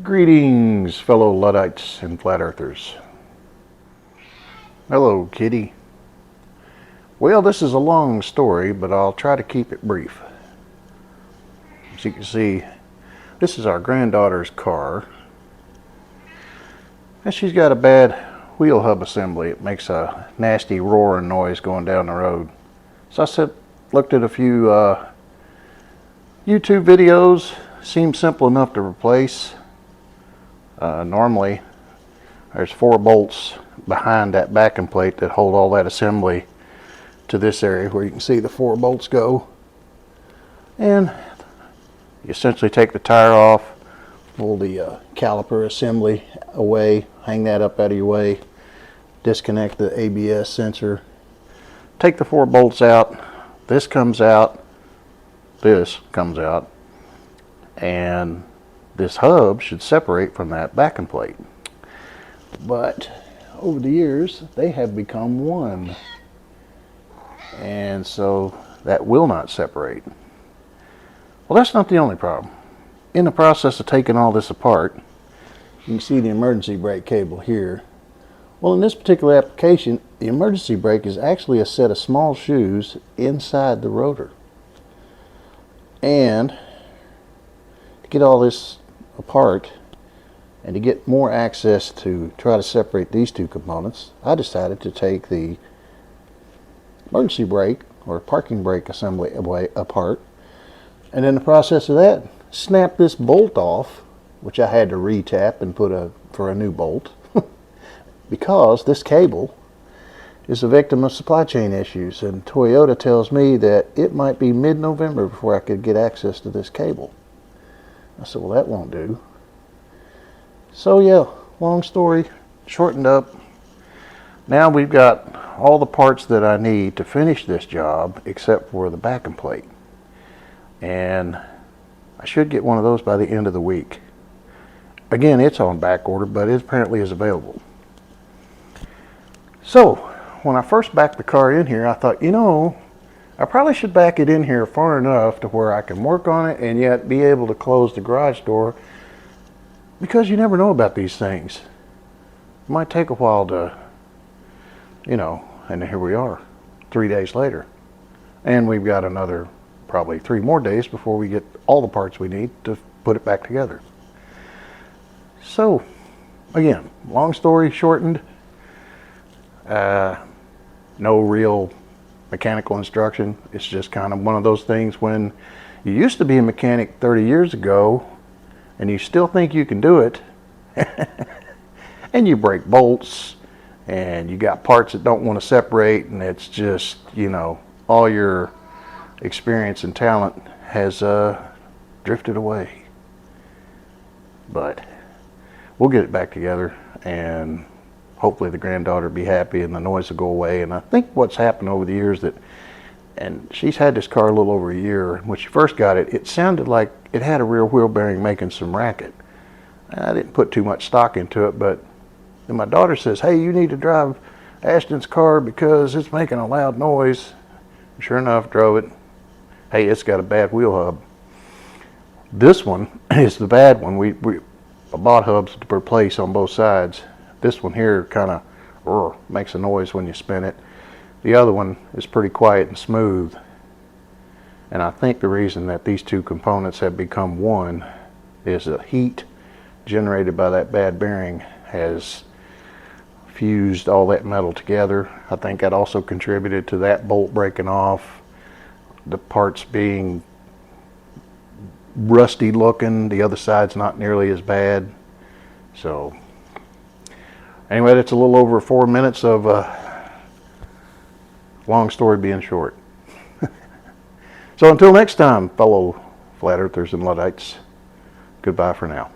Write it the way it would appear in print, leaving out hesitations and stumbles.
Greetings, fellow Luddites and Flat Earthers. Hello, kitty. Well, this is a long story, but I'll try to keep it brief. As you can see, this is our granddaughter's car. And she's got a bad wheel hub assembly. It makes a nasty roaring noise going down the road. So I looked at a few YouTube videos. Seemed simple enough to replace. Normally, there's 4 bolts behind that backing plate that hold all that assembly to this area where you can see the 4 bolts go. And you essentially take the tire off, pull the caliper assembly away, hang that up out of your way, disconnect the ABS sensor, take the 4 bolts out, this comes out, and this hub should separate from that backing plate. But over the years, they have become one. And so that will not separate. Well, that's not the only problem. In the process of taking all this apart, you can see the emergency brake cable here. Well, in this particular application, the emergency brake is actually a set of small shoes inside the rotor. And to get all this apart and to get more access to try to separate these 2 components, I decided to take the emergency brake or parking brake assembly apart, and in the process of that, snap this bolt off, which I had to re-tap and put for a new bolt because this cable is a victim of supply chain issues, and Toyota tells me that it might be mid-November before I could get access to this cable. I said, well, that won't do. So yeah, long story shortened up. Now we've got all the parts that I need to finish this job except for the backing plate. And I should get one of those by the end of the week. Again, it's on back order, but it apparently is available. So when I first backed the car in here, I thought, you know, I probably should back it in here far enough to where I can work on it and yet be able to close the garage door, because you never know about these things. It might take a while to, you know, and here we are 3 days later, and we've got another probably 3 more days before we get all the parts we need to put it back together. So again, long story shortened, no real mechanical instruction. It's just kind of one of those things when you used to be a mechanic 30 years ago and you still think you can do it and you break bolts and you got parts that don't want to separate, and it's just, you know, all your experience and talent has drifted away. But we'll get it back together, and hopefully the granddaughter will be happy and the noise will go away. And I think what's happened over the years and she's had this car a little over a year. When she first got it, it sounded like it had a rear wheel bearing making some racket. I didn't put too much stock into it, but then my daughter says, hey, you need to drive Ashton's car because it's making a loud noise. Sure enough, drove it. Hey, it's got a bad wheel hub. This one is the bad one. We bought hubs to replace on both sides. This one here kind of makes a noise when you spin it. The other one is pretty quiet and smooth. And I think the reason that these 2 components have become one is the heat generated by that bad bearing has fused all that metal together. I think that also contributed to that bolt breaking off, the parts being rusty looking. The other side's not nearly as bad. So anyway, that's a little over 4 minutes of long story being short. So until next time, fellow Flat Earthers and Luddites, goodbye for now.